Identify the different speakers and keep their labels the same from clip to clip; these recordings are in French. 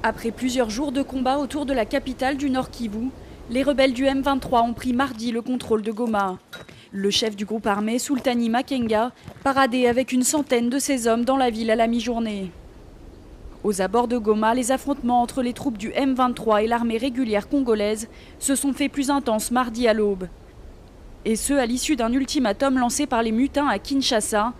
Speaker 1: Après plusieurs jours de combat autour de la capitale du Nord Kivu, les rebelles du M23 ont pris mardi le contrôle de Goma. Le chef du groupe armé, Sultani Makenga, paradait avec une centaine de ses hommes dans la ville à la mi-journée. Aux abords de Goma, les affrontements entre les troupes du M23 et l'armée régulière congolaise se sont faits plus intenses mardi à l'aube. Et ce, à l'issue d'un ultimatum lancé par les mutins à Kinshasa.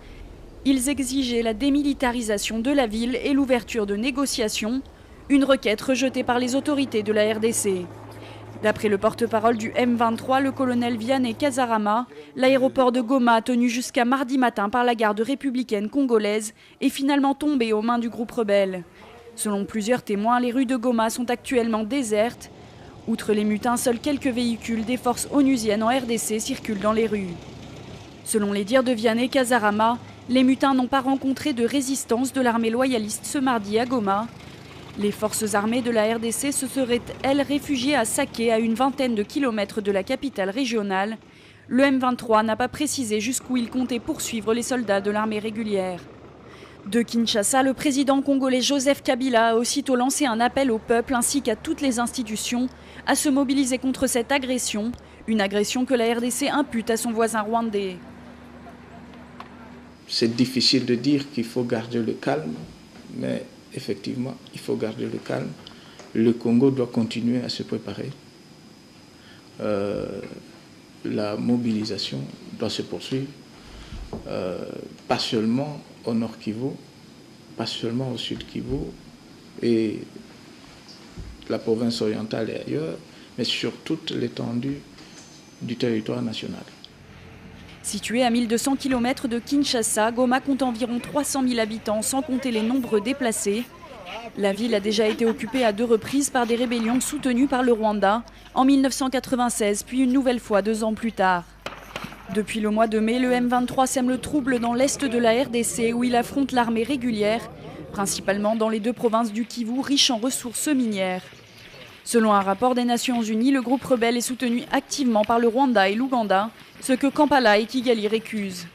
Speaker 1: Ils exigeaient la démilitarisation de la ville et l'ouverture de négociations, une requête rejetée par les autorités de la RDC. D'après le porte-parole du M23, le colonel Vianney Kazarama, l'aéroport de Goma, tenu jusqu'à mardi matin par la garde républicaine congolaise, est finalement tombé aux mains du groupe rebelle. Selon plusieurs témoins, les rues de Goma sont actuellement désertes. Outre les mutins, seuls quelques véhicules des forces onusiennes en RDC circulent dans les rues. Selon les dires de Vianney Kazarama, les mutins n'ont pas rencontré de résistance de l'armée loyaliste ce mardi à Goma. Les forces armées de la RDC se seraient, elles, réfugiées à Saké, à une vingtaine de kilomètres de la capitale régionale. Le M23 n'a pas précisé jusqu'où il comptait poursuivre les soldats de l'armée régulière. De Kinshasa, le président congolais Joseph Kabila a aussitôt lancé un appel au peuple ainsi qu'à toutes les institutions à se mobiliser contre cette agression, une agression que la RDC impute à son voisin rwandais.
Speaker 2: C'est difficile de dire qu'il faut garder le calme, mais effectivement, il faut garder le calme. Le Congo doit continuer à se préparer. La mobilisation doit se poursuivre, pas seulement au Nord Kivu, pas seulement au Sud Kivu et la province orientale et ailleurs, mais sur toute l'étendue du territoire national.
Speaker 1: Située à 1200 km de Kinshasa, Goma compte environ 300 000 habitants, sans compter les nombreux déplacés. La ville a déjà été occupée à 2 reprises par des rébellions soutenues par le Rwanda, en 1996, puis une nouvelle fois 2 ans plus tard. Depuis le mois de mai, le M23 sème le trouble dans l'est de la RDC, où il affronte l'armée régulière, principalement dans les 2 provinces du Kivu, riches en ressources minières. Selon un rapport des Nations Unies, le groupe rebelle est soutenu activement par le Rwanda et l'Ouganda, ce que Kampala et Kigali récusent.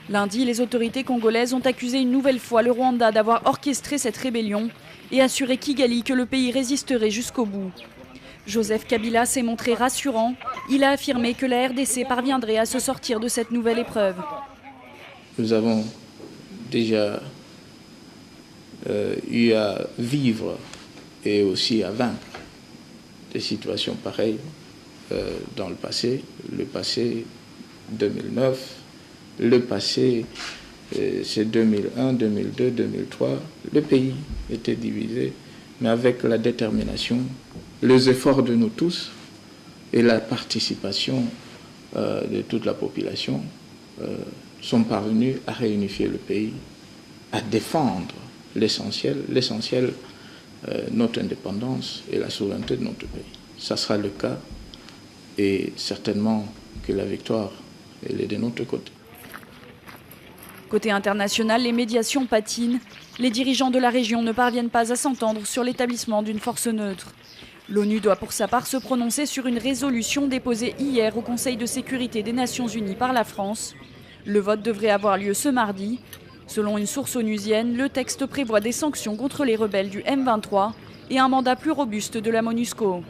Speaker 1: Lundi, les autorités congolaises ont accusé une nouvelle fois le Rwanda d'avoir orchestré cette rébellion et assuré Kigali que le pays résisterait jusqu'au bout. Joseph Kabila s'est montré rassurant. Il a affirmé que la RDC parviendrait à se sortir de cette nouvelle épreuve.
Speaker 2: Nous avons déjà eu à vivre et aussi à vaincre des situations pareilles dans le passé 2009, le passé c'est 2001, 2002, 2003. Le pays était divisé, mais avec la détermination, les efforts de nous tous et la participation de toute la population sont parvenus à réunifier le pays, à défendre l'essentiel, notre indépendance et la souveraineté de notre pays. Ça sera le cas et certainement que la victoire elle est de notre côté.
Speaker 1: Côté international, les médiations patinent. Les dirigeants de la région ne parviennent pas à s'entendre sur l'établissement d'une force neutre. L'ONU doit pour sa part se prononcer sur une résolution déposée hier au Conseil de sécurité des Nations Unies par la France. Le vote devrait avoir lieu ce mardi. Selon une source onusienne, le texte prévoit des sanctions contre les rebelles du M23 et un mandat plus robuste de la MONUSCO.